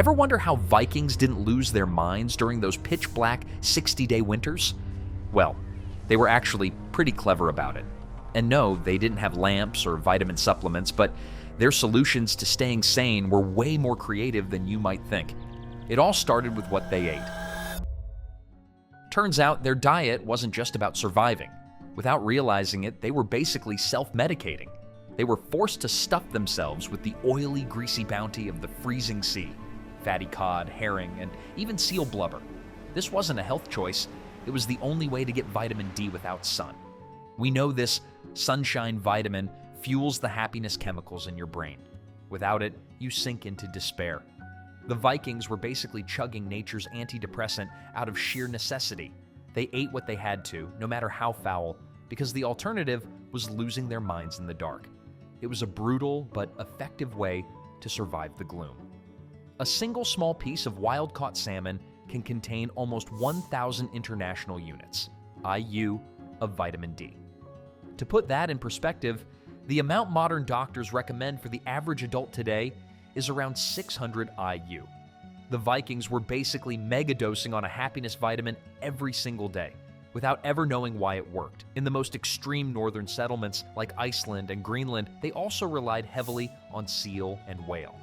Ever wonder how Vikings didn't lose their minds during those pitch-black 60-day winters? Well, they were actually pretty clever about it. And no, they didn't have lamps or vitamin supplements, but their solutions to staying sane were way more creative than you might think. It all started with what they ate. Turns out their diet wasn't just about surviving. Without realizing it, they were basically self-medicating. They were forced to stuff themselves with the oily, greasy bounty of the freezing sea. Fatty cod, herring, and even seal blubber. This wasn't a health choice. It was the only way to get vitamin D without sun. We know this sunshine vitamin fuels the happiness chemicals in your brain. Without it, you sink into despair. The Vikings were basically chugging nature's antidepressant out of sheer necessity. They ate what they had to, no matter how foul, because the alternative was losing their minds in the dark. It was a brutal but effective way to survive the gloom. A single small piece of wild-caught salmon can contain almost 1,000 international units, IU, of vitamin D. To put that in perspective, the amount modern doctors recommend for the average adult today is around 600 IU. The Vikings were basically megadosing on a happiness vitamin every single day, without ever knowing why it worked. In the most extreme northern settlements like Iceland and Greenland, they also relied heavily on seal and whale.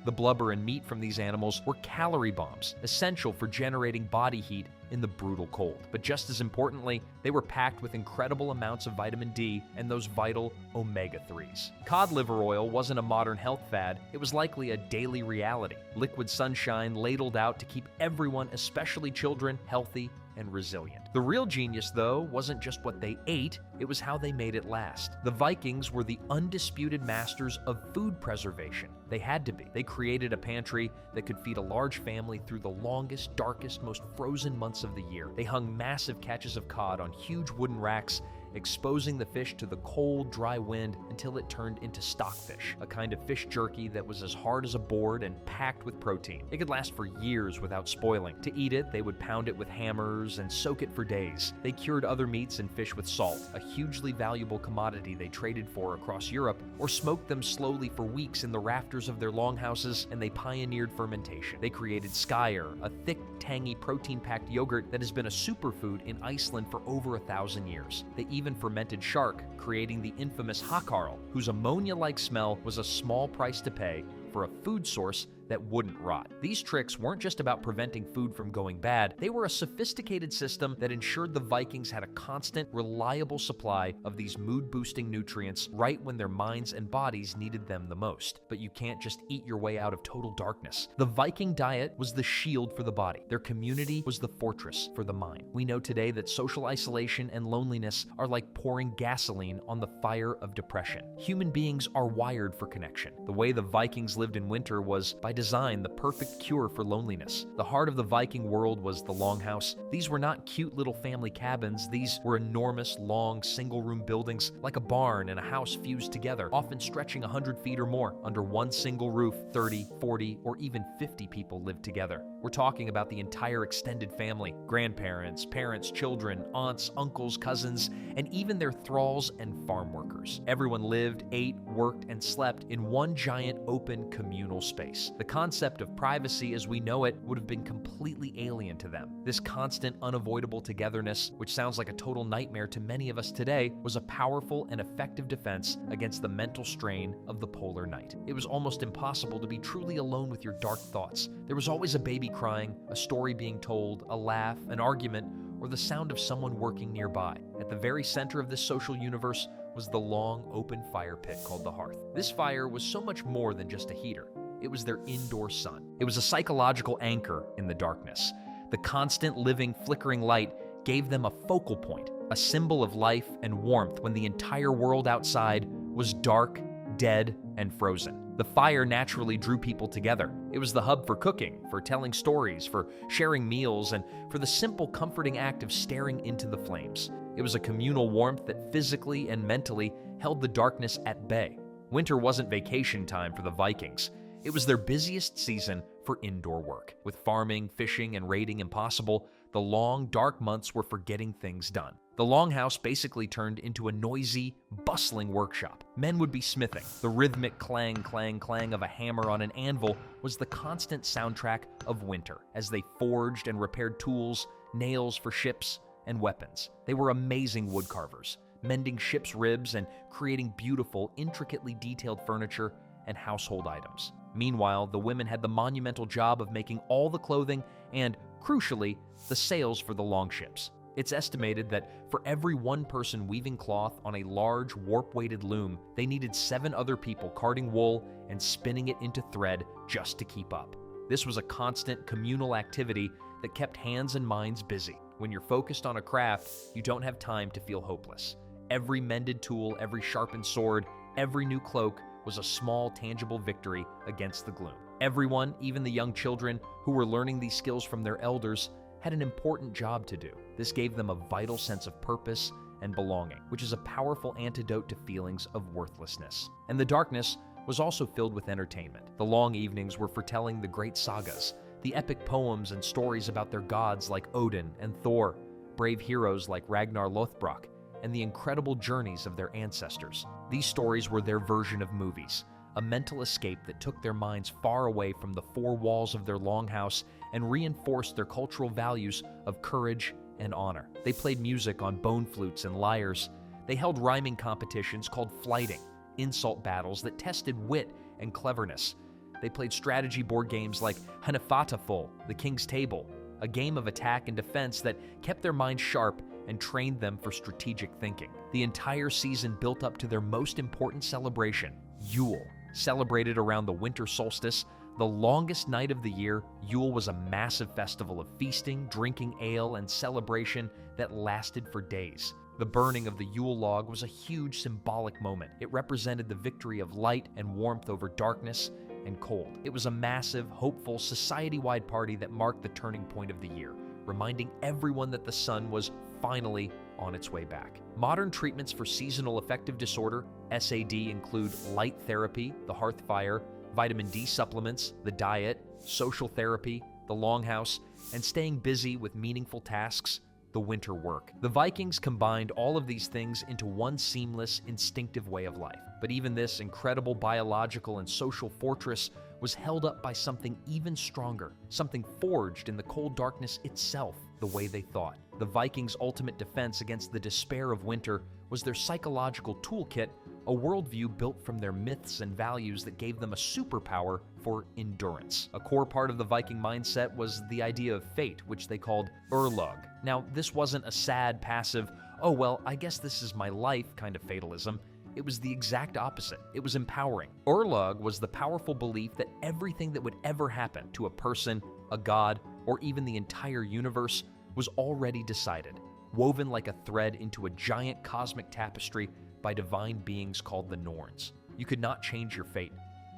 The blubber and meat from these animals were calorie bombs, essential for generating body heat in the brutal cold. But just as importantly, they were packed with incredible amounts of vitamin D and those vital omega-3s. Cod liver oil wasn't a modern health fad, it was likely a daily reality. Liquid sunshine ladled out to keep everyone, especially children, healthy and resilient. The real genius, though, wasn't just what they ate, it was how they made it last. The Vikings were the undisputed masters of food preservation. They had to be. They created a pantry that could feed a large family through the longest, darkest, most frozen months of the year. They hung massive catches of cod on huge wooden racks, exposing the fish to the cold, dry wind until it turned into stockfish, a kind of fish jerky that was as hard as a board and packed with protein. It could last for years without spoiling. To eat it, they would pound it with hammers and soak it for days. They cured other meats and fish with salt, a hugely valuable commodity they traded for across Europe, or smoked them slowly for weeks in the rafters of their longhouses, and they pioneered fermentation. They created skyr, a thick, tangy, protein-packed yogurt that has been a superfood in Iceland for over 1,000 years. They even fermented shark, creating the infamous hakarl, whose ammonia-like smell was a small price to pay for a food source that wouldn't rot. These tricks weren't just about preventing food from going bad, they were a sophisticated system that ensured the Vikings had a constant, reliable supply of these mood-boosting nutrients right when their minds and bodies needed them the most. But you can't just eat your way out of total darkness. The Viking diet was the shield for the body. Their community was the fortress for the mind. We know today that social isolation and loneliness are like pouring gasoline on the fire of depression. Human beings are wired for connection. The way the Vikings lived in winter was, by design, the perfect cure for loneliness. The heart of the Viking world was the longhouse. These were not cute little family cabins. These were enormous, long, single-room buildings, like a barn and a house fused together, often stretching 100 feet or more. Under one single roof, 30, 40, or even 50 people lived together. We're talking about the entire extended family, grandparents, parents, children, aunts, uncles, cousins, and even their thralls and farm workers. Everyone lived, ate, worked, and slept in one giant, open, communal space. The concept of privacy as we know it would have been completely alien to them. This constant, unavoidable togetherness, which sounds like a total nightmare to many of us today, was a powerful and effective defense against the mental strain of the polar night. It was almost impossible to be truly alone with your dark thoughts. There was always a baby crying, a story being told, a laugh, an argument, or the sound of someone working nearby. At the very center of this social universe was the long, open fire pit called the hearth. This fire was so much more than just a heater. It was their indoor sun. It was a psychological anchor in the darkness. The constant, living, flickering light gave them a focal point, a symbol of life and warmth when the entire world outside was dark, dead, and frozen. The fire naturally drew people together. It was the hub for cooking, for telling stories, for sharing meals, and for the simple, comforting act of staring into the flames. It was a communal warmth that physically and mentally held the darkness at bay. Winter wasn't vacation time for the Vikings. It was their busiest season for indoor work. With farming, fishing, and raiding impossible, The long, dark months were for getting things done. The longhouse basically turned into a noisy, bustling workshop. Men would be smithing. The rhythmic clang, clang, clang of a hammer on an anvil was the constant soundtrack of winter, as they forged and repaired tools, nails for ships, and weapons. They were amazing woodcarvers, mending ships' ribs and creating beautiful, intricately detailed furniture and household items. Meanwhile, the women had the monumental job of making all the clothing and, crucially, the sails for the longships. It's estimated that for every one person weaving cloth on a large, warp-weighted loom, they needed 7 other people carding wool and spinning it into thread just to keep up. This was a constant communal activity that kept hands and minds busy. When you're focused on a craft, you don't have time to feel hopeless. Every mended tool, every sharpened sword, every new cloak was a small, tangible victory against the gloom. Everyone, even the young children who were learning these skills from their elders, had an important job to do. This gave them a vital sense of purpose and belonging, which is a powerful antidote to feelings of worthlessness. And the darkness was also filled with entertainment. The long evenings were for telling the great sagas, the epic poems and stories about their gods like Odin and Thor, brave heroes like Ragnar Lothbrok, and the incredible journeys of their ancestors. These stories were their version of movies, a mental escape that took their minds far away from the 4 walls of their longhouse and reinforced their cultural values of courage and honor. They played music on bone flutes and lyres. They held rhyming competitions called flighting, insult battles that tested wit and cleverness. They played strategy board games like Hnefatafol, the King's Table, a game of attack and defense that kept their minds sharp and trained them for strategic thinking. The entire season built up to their most important celebration, Yule. Celebrated around the winter solstice, the longest night of the year, Yule was a massive festival of feasting, drinking ale, and celebration that lasted for days. The burning of the Yule log was a huge symbolic moment. It represented the victory of light and warmth over darkness and cold. It was a massive, hopeful, society-wide party that marked the turning point of the year, reminding everyone that the sun was finally on its way back. Modern treatments for seasonal affective disorder, SAD, include light therapy, the hearth fire, vitamin D supplements, the diet, social therapy, the longhouse, and staying busy with meaningful tasks, the winter work. The Vikings combined all of these things into one seamless, instinctive way of life. But even this incredible biological and social fortress was held up by something even stronger, something forged in the cold darkness itself, the way they thought. The Vikings' ultimate defense against the despair of winter was their psychological toolkit, a worldview built from their myths and values that gave them a superpower for endurance. A core part of the Viking mindset was the idea of fate, which they called Urlog. Now, this wasn't a sad, passive, oh well, I guess this is my life kind of fatalism. It was the exact opposite. It was empowering. Urlog was the powerful belief that everything that would ever happen to a person, a god, or even the entire universe was already decided, woven like a thread into a giant cosmic tapestry by divine beings called the Norns. You could not change your fate.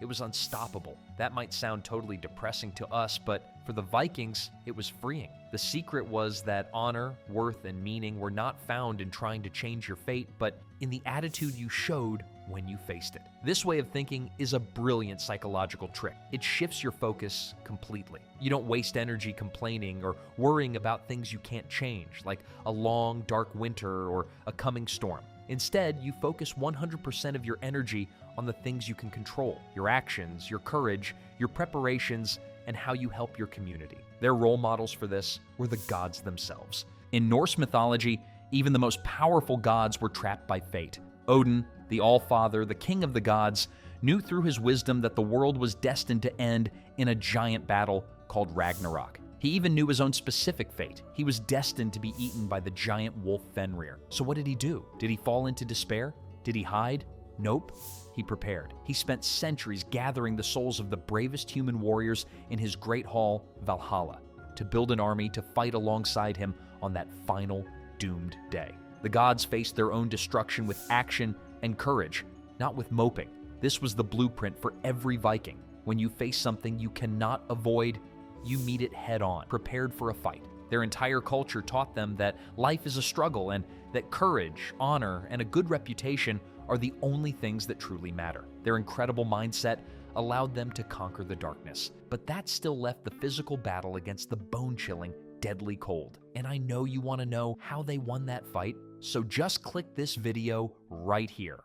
It was unstoppable. That might sound totally depressing to us, but for the Vikings, it was freeing. The secret was that honor, worth, and meaning were not found in trying to change your fate, but in the attitude you showed when you faced it. This way of thinking is a brilliant psychological trick. It shifts your focus completely. You don't waste energy complaining or worrying about things you can't change, like a long, dark winter or a coming storm. Instead, you focus 100% of your energy on the things you can control, your actions, your courage, your preparations, and how you help your community. Their role models for this were the gods themselves. In Norse mythology, even the most powerful gods were trapped by fate. Odin, the All-Father, the king of the gods, knew through his wisdom that the world was destined to end in a giant battle called Ragnarok. He even knew his own specific fate. He was destined to be eaten by the giant wolf Fenrir. So what did he do? Did he fall into despair? Did he hide? Nope. He prepared. He spent centuries gathering the souls of the bravest human warriors in his great hall, Valhalla, to build an army to fight alongside him on that final doomed day. The gods faced their own destruction with action and courage, not with moping. This was the blueprint for every Viking. When you face something you cannot avoid, you meet it head on, prepared for a fight. Their entire culture taught them that life is a struggle and that courage, honor, and a good reputation are the only things that truly matter. Their incredible mindset allowed them to conquer the darkness, but that still left the physical battle against the bone-chilling deadly cold, and I know you want to know how they won that fight, so just click this video right here.